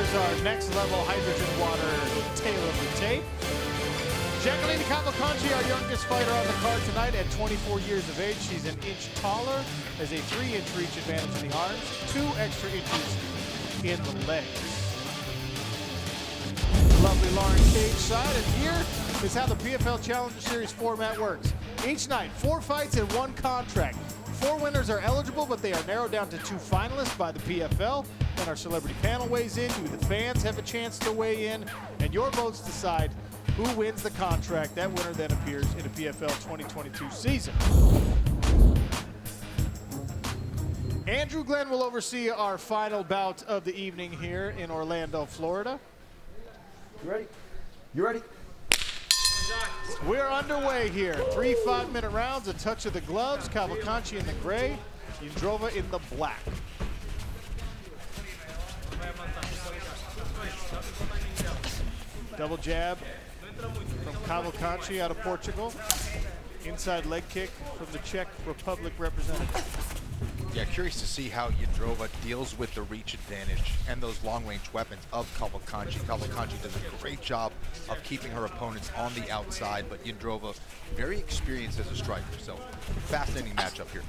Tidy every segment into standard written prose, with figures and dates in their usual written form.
Here's our next level hydrogen water tail of the tape. Jacqueline Cavalcanti, our youngest fighter on the card tonight at 24 years of age. She's an inch taller, has a 3-inch reach advantage in the arms, 2 extra inches in the legs. Lovely Lauren cage side, and here is how the PFL Challenger Series format works. Each night, 4 fights and 1 contract. 4 winners are eligible, but they are narrowed down to 2 finalists by the PFL. Then our celebrity panel weighs in, you the fans have a chance to weigh in, and your votes decide who wins the contract. That winner then appears in the PFL 2022 season. Andrew Glenn will oversee our final bout of the evening here in Orlando, Florida. You ready? You ready? We're underway here. 3 5-minute rounds, a touch of the gloves. Cavalcanti in the gray, Jindrova in the black. Double jab from Cavalcanti out of Portugal. Inside leg kick from the Czech Republic representative. Yeah, curious to see how Jindrova deals with the reach advantage and those long-range weapons of Cavalcanti. Cavalcanti does a great job of keeping her opponents on the outside, but Jindrova very experienced as a striker, so fascinating matchup here.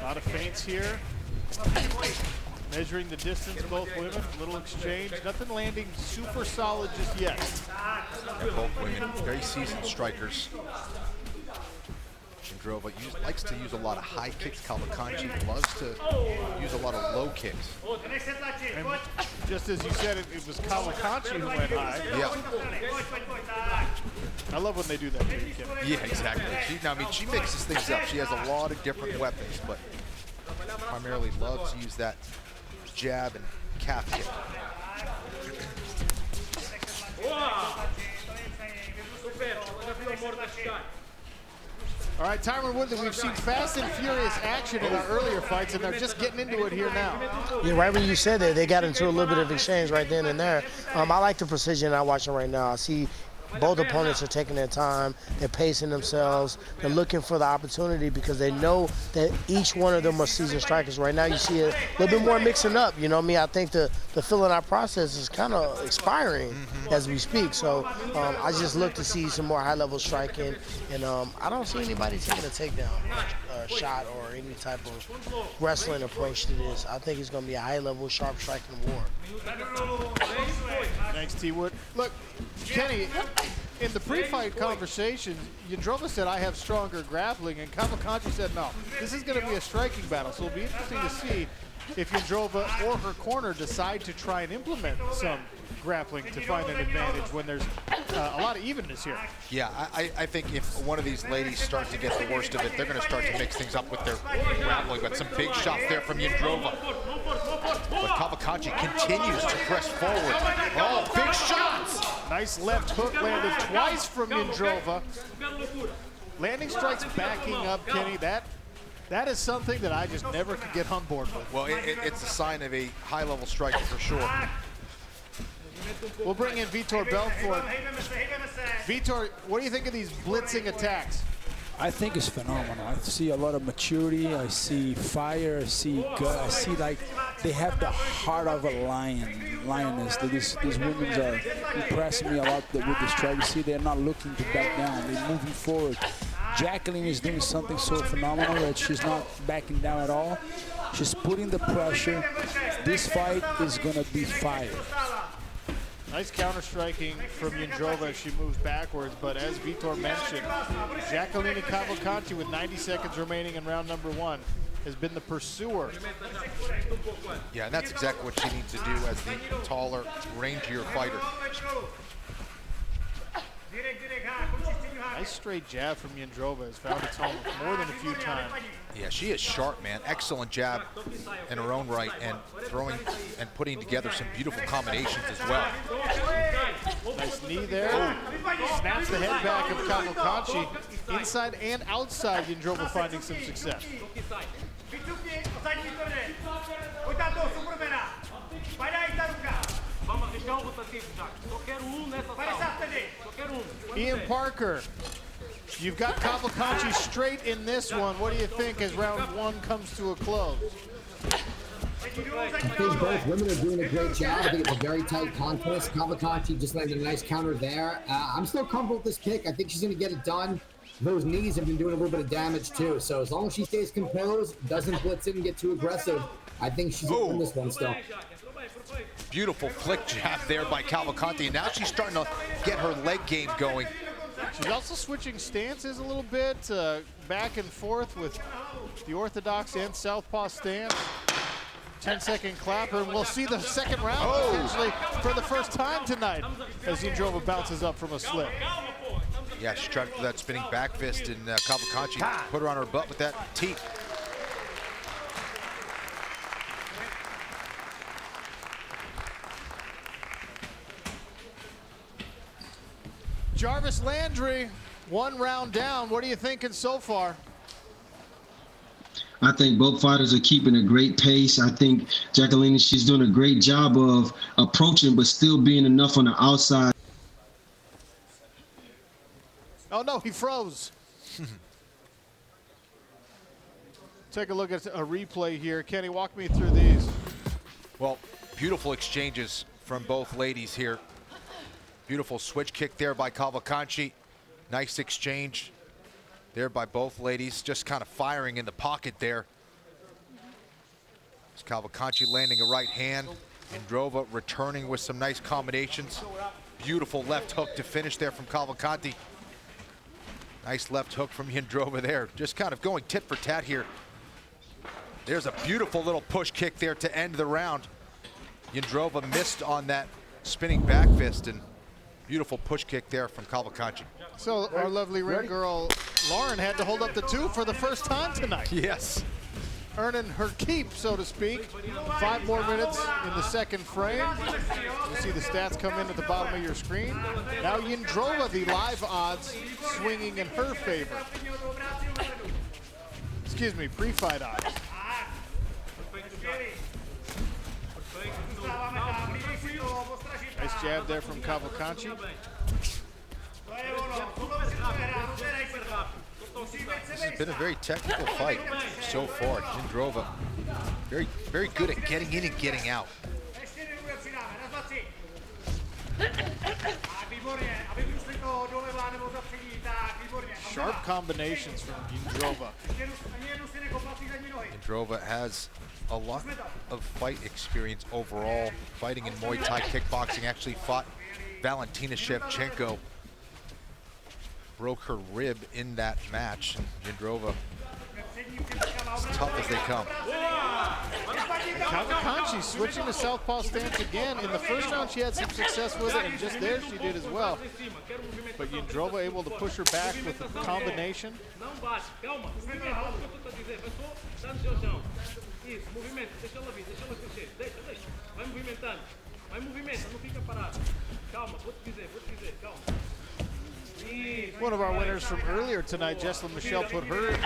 A lot of feints here. Measuring the distance, both women, little exchange. Nothing landing super solid just yet. Yeah, both women, very seasoned strikers. Jindrova likes to use a lot of high kicks. Cavalcanti loves to use a lot of low kicks. And just as you said, it was Cavalcanti who went high. Yeah. I love when they do that. Yeah, exactly. She mixes things up. She has a lot of different weapons, but primarily loves to use that jab and calf kick. All right, Tyron Woodley, we've seen fast and furious action in our earlier fights, and they're just getting into it here now. Yeah, right when you said that, they got into a little bit of exchange right then and there. I like the precision I'm watching right now. I see both opponents are taking their time, they're pacing themselves, they're looking for the opportunity because they know that each one of them are seasoned strikers. Right now you see a little bit more mixing up, you know what I mean? I think the filling out process is kind of expiring as we speak. So I just look to see some more high-level striking, and I don't see anybody taking a takedown shot or any type of wrestling approach to this. I think it's going to be a high-level, sharp striking war. Thanks, T. Wood. Look, Kenny, in the pre-fight conversation, Jindrova said, I have stronger grappling, and Cavalcanti said, no, this is going to be a striking battle. So it'll be interesting to see if Jindrova or her corner decide to try and implement some grappling to find an advantage when there's a lot of evenness here. Yeah, I think if one of these ladies start to get the worst of it, they're going to start to mix things up with their grappling. But some big shots there from Jindrova. But Cavalcanti continues to press forward. Oh, big shots! Nice left hook landed twice from Jindrova. Landing strikes backing up, Kenny. That is something that I just never could get on board with. Well, it's a sign of a high-level striker for sure. We'll bring in Vitor Belfort. Vitor, what do you think of these blitzing attacks? I think it's phenomenal. I see a lot of maturity. I see fire. I see gut. I see like they have the heart of a lioness. These women are impressing me a lot with the strike. You see, they're not looking to back down. They're moving forward. Jacqueline is doing something so phenomenal that she's not backing down at all. She's putting the pressure. This fight is going to be fire. Nice counter-striking from Jindrova as she moves backwards, but as Vitor mentioned, Jacqueline Cavalcanti with 90 seconds remaining in round number 1 has been the pursuer. Yeah, and that's exactly what she needs to do as the taller, rangier fighter. Nice straight jab from Jindrova has found its home more than a few times. Yeah, she is sharp, man. Excellent jab in her own right, and throwing and putting together some beautiful combinations as well. Nice knee there. Oh. Snaps the head back of Cavalcanti. Inside and outside, Jindrova finding some success. Ian Parker, you've got Cavalcanti straight in this one. What do you think as round one comes to a close? I think both women are doing a great job. I think it's a very tight contest. Cavalcanti just landed a nice counter there. I'm still comfortable with this kick. I think she's going to get it done. Those knees have been doing a little bit of damage too. So as long as she stays composed, doesn't blitz in and get too aggressive, I think she's going to win this one still. Beautiful flick jab there by Cavalcanti. And now she's starting to get her leg game going. She's also switching stances a little bit, back and forth with the orthodox and southpaw stance. 10-second clapper, and we'll see the second round potentially for the first time tonight as Jindrova bounces up from a slip. Yeah, she tried for that spinning back fist, and Cavalcanti put her on her butt with that teep. Jarvis Landry, 1 round down. What are you thinking so far? I think both fighters are keeping a great pace. I think Jacqueline, she's doing a great job of approaching, but still being enough on the outside. Oh no, he froze. Take a look at a replay here. Kenny, walk me through these. Well, beautiful exchanges from both ladies here. Beautiful switch kick there by Cavalcanti. Nice exchange there by both ladies, just kind of firing in the pocket there. It's Cavalcanti landing a right hand. Jindrova returning with some nice combinations. Beautiful left hook to finish there from Cavalcanti. Nice left hook from Jindrova there. Just kind of going tit for tat here. There's a beautiful little push kick there to end the round. Jindrova missed on that spinning back fist, and beautiful push kick there from Cavalcanti. So our lovely ring girl, Lauren, had to hold up the 2 for the first time tonight. Yes. Earning her keep, so to speak. 5 more minutes in the second frame. You see the stats come in at the bottom of your screen. Now Jindrova, the live odds, swinging in her favor. Excuse me, pre-fight odds. Nice jab there from Cavalcanti. This has been a very technical fight so far. Jindrova very good at getting in and getting out. Sharp combinations from Jindrova. Jindrova has a lot of fight experience overall, fighting in Muay Thai kickboxing. Actually fought Valentina Shevchenko. Broke her rib in that match. Jindrova, as tough as they come. Cavalcanti switching to southpaw stance again. In the first round, she had some success with it, and just there she did as well. But Jindrova able to push her back with a combination. One of our winners from earlier tonight, Jacqueline Michelle, put her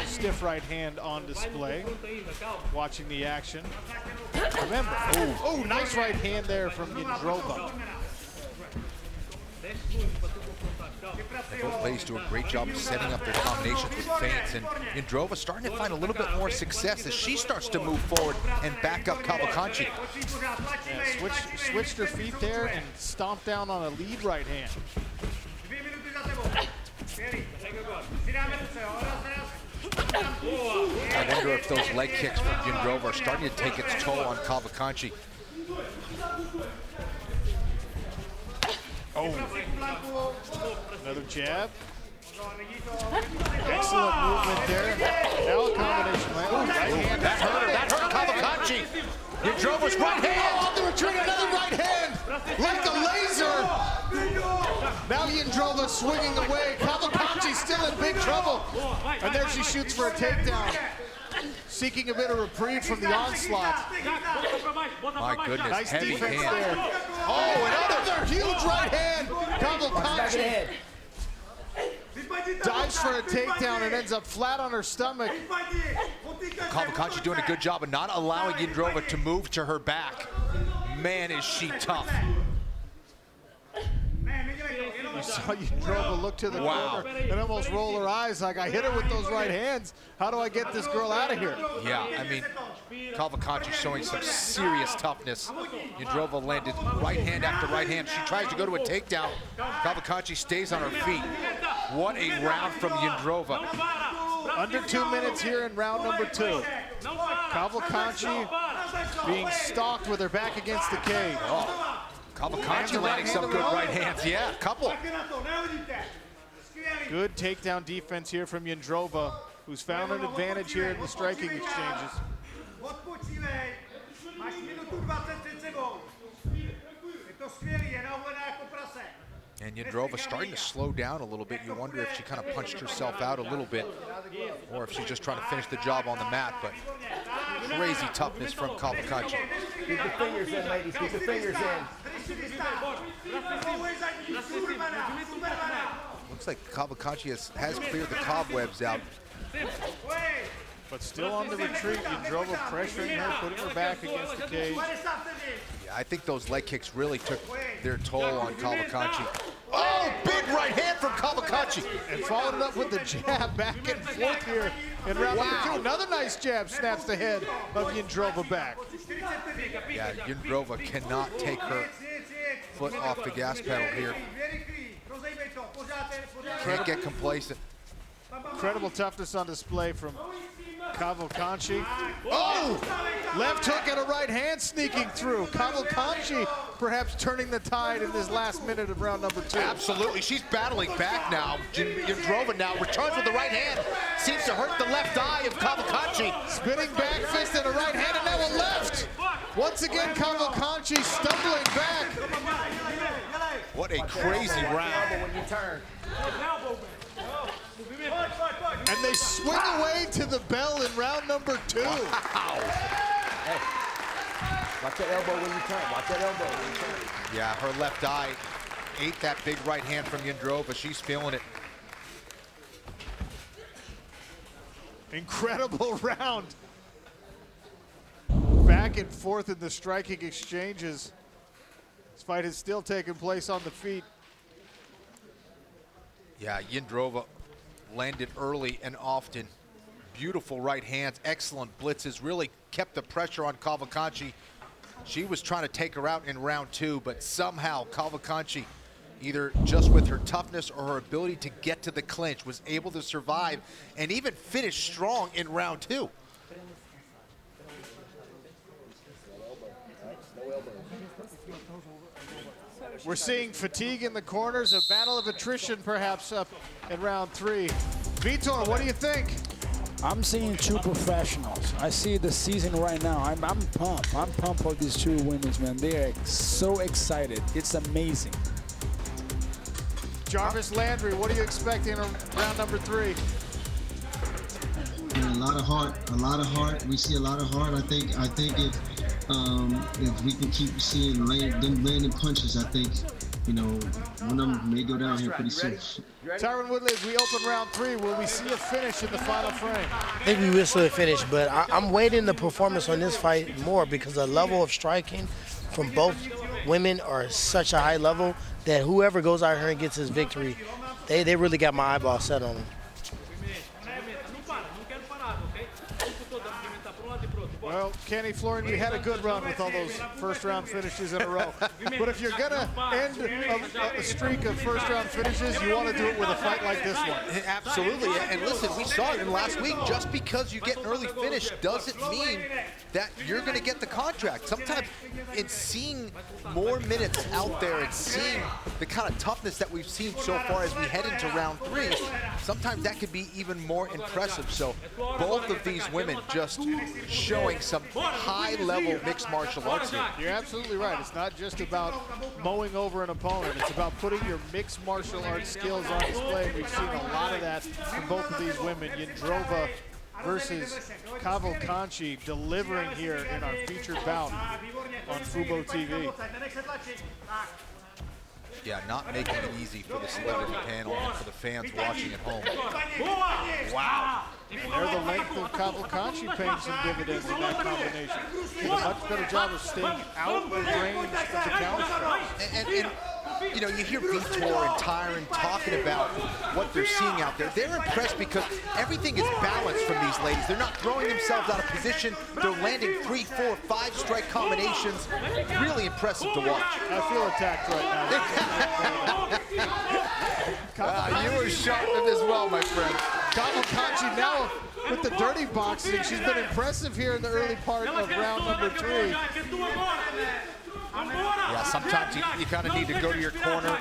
stiff right hand on display. Watching the action. Remember, oh, nice right hand there from Jindrova. Both ladies do a great job of setting up their combinations with feints, and Jindrova starting to find a little bit more success as she starts to move forward and back up Cavalcanti. Yeah, switched her feet there and stomped down on a lead right hand. I wonder if those leg kicks from Jindrova are starting to take its toll on Cavalcanti. Oh, another jab. Excellent movement there. Now a combination. Oh, right hand. That hurt Cavalcanti. Jindrova's right hand. On the retreat, another right hand. Like a laser. Now Jindrova swinging away. Cavalcanti still in big trouble. And there she shoots for a takedown. Seeking a bit of reprieve from the onslaught. My goodness, Nice heavy defense hand. there. Oh, another huge right hand. Cavalcanti dives for a takedown and ends up flat on her stomach. Cavalcanti doing a good job of not allowing Jindrova to move to her back. Man, is she tough. You saw Jindrova look to the corner and almost roll her eyes like, I hit her with those right hands. How do I get this girl out of here? Yeah, I mean, Cavalcanti showing some serious toughness. Jindrova landed right hand after right hand. She tries to go to a takedown. Cavalcanti stays on her feet. What a round from Jindrova. Under 2 minutes here in round number 2. Cavalcanti being stalked with her back against the cage. Oh, Cavalcanti landing some good right hands. Yeah, couple. Good takedown defense here from Jindrova, who's found an advantage here in the striking exchanges. And Jindrova starting to slow down a little bit. You wonder if she kind of punched herself out a little bit, or if she's just trying to finish the job on the mat. But crazy toughness from Cavalcanti. Keep the fingers in, ladies. Keep the fingers in. Looks like Cavalcanti has cleared the cobwebs out. But still on the retreat. Jindrova pressuring her, putting her back against the cage. Yeah, I think those leg kicks really took their toll on Cavalcanti. Oh, big right hand from Cavalcanti. And followed it up with the jab back and forth here in round number 2. Another nice jab snaps the head of Jindrova back. Yeah, Jindrova cannot take her foot off the gas pedal here. Can't get complacent. Incredible toughness on display from Cavalcanti. Oh! Left hook and a right hand sneaking through. Cavalcanti perhaps turning the tide in this last minute of round number 2. Absolutely, she's battling back now. Jindrova now returns with the right hand. Seems to hurt the left eye of Cavalcanti. Spinning back fist and a right hand and now a left. Once again, Cavalcanti stumbling back. What a crazy round. When you turn. And they swing away to the bell in round number 2. Wow. Hey, watch that elbow when you turn. Watch that elbow when you turn. Yeah, her left eye ate that big right hand from Jindrova. She's feeling it. Incredible round. Back and forth in the striking exchanges. This fight is still taking place on the feet. Yeah, Jindrova landed early and often. Beautiful right hands, excellent blitzes, really kept the pressure on Cavalcanti. She was trying to take her out in round 2, but somehow Cavalcanti, either just with her toughness or her ability to get to the clinch, was able to survive and even finish strong in round 2. We're seeing fatigue in the corners, a battle of attrition perhaps up in round 3. Vitor, what do you think? I'm seeing 2 professionals. I see the season right now. I'm pumped. I'm pumped for these 2 women, man. They are so excited. It's amazing. Jarvis Landry, what are you expecting in round number 3? Yeah, a lot of heart. We see a lot of heart. I think if we can keep seeing them landing punches, I think, you know, one of them may go down here pretty soon. Tyron Woodley, as we open round 3, will we see a finish in the final frame? I think we will see a finish, but I'm waiting the performance on this fight more because the level of striking from both women are such a high level that whoever goes out here and gets his victory, they really got my eyeball set on them. Well, Kenny Florian, you had a good run with all those first-round finishes in a row. But if you're going to end a streak of first-round finishes, you want to do it with a fight like this one. Absolutely, and listen, we saw it in last week. Just because you get an early finish doesn't mean that you're going to get the contract. Sometimes it's seeing more minutes out there and seeing the kind of toughness that we've seen so far as we head into round 3, sometimes that could be even more impressive. So both of these women just showing some high-level mixed martial arts here. You're absolutely right. It's not just about mowing over an opponent. It's about putting your mixed martial arts skills on display. We've seen a lot of that from both of these women. Jindrova versus Cavalcanti delivering here in our featured bout on Fubo TV. Yeah, not making it easy for the celebrity panel and for the fans watching at home. Wow. And there, the length of Cavalcanti paying some dividends in that combination. Did a much better job of staying out of range of the counter. And you know, you hear Vitor and Tyron talking about what they're seeing out there. They're impressed because everything is balanced from these ladies. They're not throwing themselves out of position. They're landing 3, 4, 5 strike combinations. Really impressive to watch. I feel attacked right now. You were sharpened as well, my friend. Cavalcanti now with the dirty boxing. She's been impressive here in the early part of round number 3. Yeah, sometimes you kind of need to go to your corner,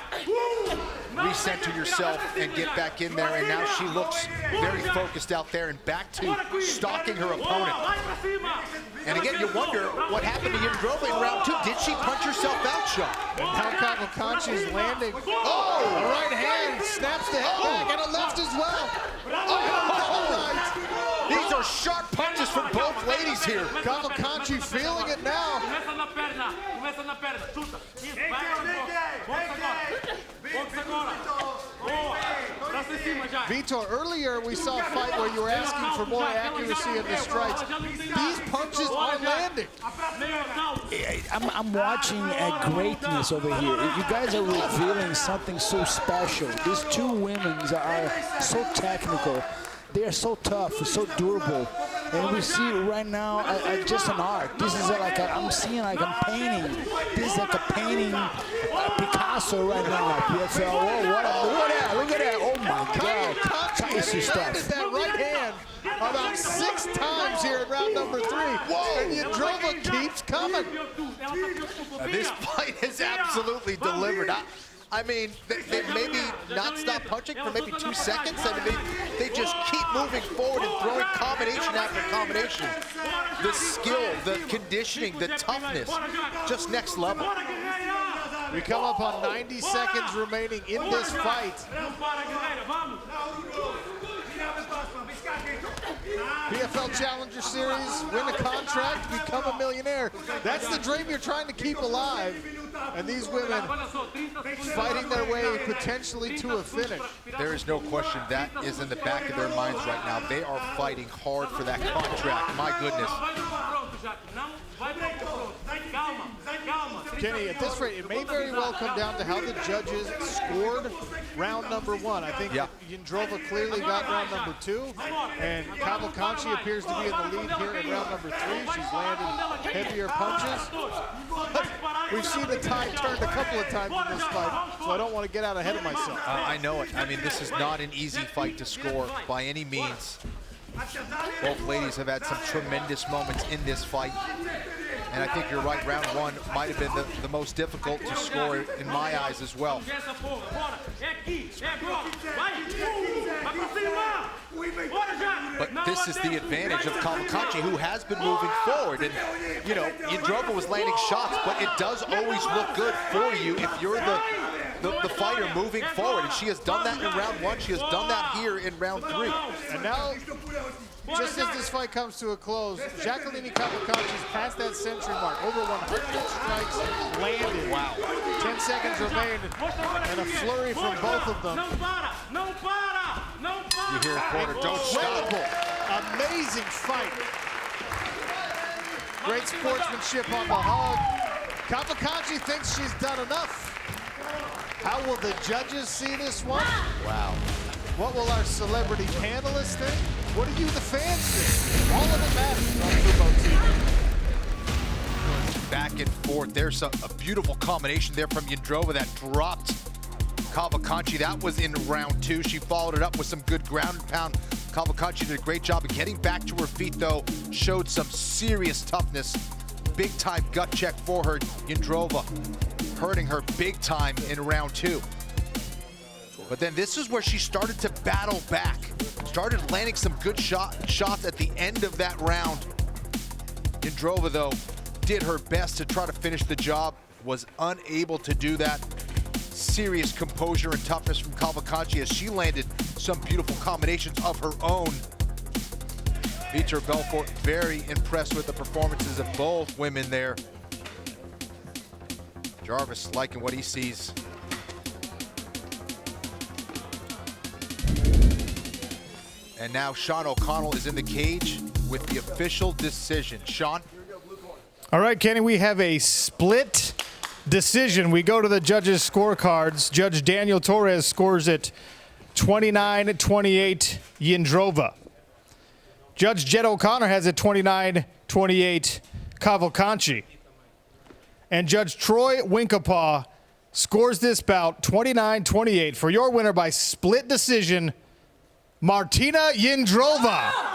recenter yourself, and get back in there. And now she looks very focused out there and back to stalking her opponent. And again, you wonder what happened to Jindrova in round 2. Did she punch herself out, Sean? And now Cavalcanti's landing. Oh, a right hand snaps the head back, and a left as well. These are sharp punches from both ladies here. Cavalcanti feeling it now. Vitor, earlier we saw a fight where you were asking for more accuracy in the strikes. These punches are landing. I'm watching a greatness over here. You guys are revealing something so special. These two women are so technical. They are so tough, so durable, and we see right now just an art. This is like I'm seeing like I'm painting. This is like a painting Picasso right now. PFL. Whoa, look at that! Oh my God! Cavalcanti landed that right hand about 6 times here in round number 3. Whoa! And Jindrova keeps coming. This fight is absolutely delivered. I mean, they maybe not stop punching for maybe 2 seconds, and they just keep moving forward and throwing combination after combination. The skill, the conditioning, the toughness, just next level. We come up on 90 seconds remaining in this fight. PFL Challenger Series, win a contract, become a millionaire. That's the dream you're trying to keep alive. And these women fighting their way potentially to a finish. There is no question that is in the back of their minds right now. They are fighting hard for that contract. My goodness. Kenny, at this rate, it may very well come down to how the judges scored round number 1. I think Jindrova clearly got round number 2, and Cavalcanti appears to be in the lead here in round number 3. She's landed heavier punches. But we've seen the tide turned a couple of times in this fight, so I don't want to get out ahead of myself. I know it. I mean, this is not an easy fight to score by any means. Both ladies have had some tremendous moments in this fight. And I think you're right, round 1 might have been the most difficult to score in my eyes as well. But this is the advantage of Cavalcanti, who has been moving forward. And, you know, Jindrova was landing shots, but it does always look good for you if you're the fighter moving forward. And she has done that in round 1. She has done that here in round 3. And now, just as this fight comes to a close, Jacqueline Cavalcanti's past that century mark. Over 100 strikes landed. Wow. 10 seconds remain, and a flurry from both of them. You hear a corner, don't stop. Amazing fight. Great sportsmanship on the hug. Cavalcanti thinks she's done enough. How will the judges see this one? Wow. What will our celebrity panelists think? What do you, the fans, think? All of it matters on Fubo TV. Back and forth. There's a beautiful combination there from Jindrova that dropped Cavalcanti. That was in round 2. She followed it up with some good ground and pound. Cavalcanti did a great job of getting back to her feet, though. Showed some serious toughness. Big time gut check for her. Jindrova hurting her big time in round 2. But then this is where she started to battle back. Started landing some good shots at the end of that round. Jindrova, though, did her best to try to finish the job. Was unable to do that. Serious composure and toughness from Cavalcanti as she landed some beautiful combinations of her own. Vitor Belfort very impressed with the performances of both women there. Jarvis liking what he sees. And now Sean O'Connell is in the cage with the official decision. Sean? All right, Kenny, we have a split decision. We go to the judges' scorecards. Judge Daniel Torres scores it 29-28 Jindrova. Judge Jed O'Connor has it 29-28 Cavalcanti. And Judge Troy Winkapaw scores this bout 29-28 for your winner by split decision, Martina Jindrova.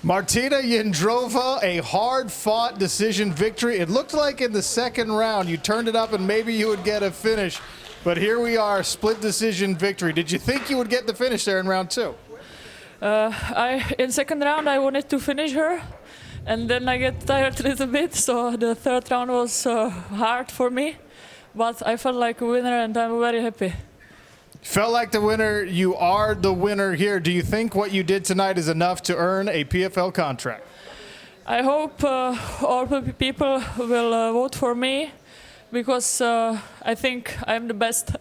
Martina Jindrova, a hard-fought decision victory. It looked like in the second round you turned it up and maybe you would get a finish, but here we are, split decision victory. Did you think you would get the finish there in round two? In second round I wanted to finish her, and then I get tired a little bit, so the third round was hard for me, but I felt like a winner and I'm very happy. Felt like the winner. You are the winner here. Do you think what you did tonight is enough to earn a PFL contract? I hope all people will vote for me, because I think I'm the best.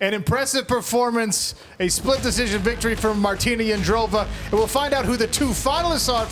An impressive performance, a split decision victory from Martina Jindrova. And we'll find out who the two finalists are for the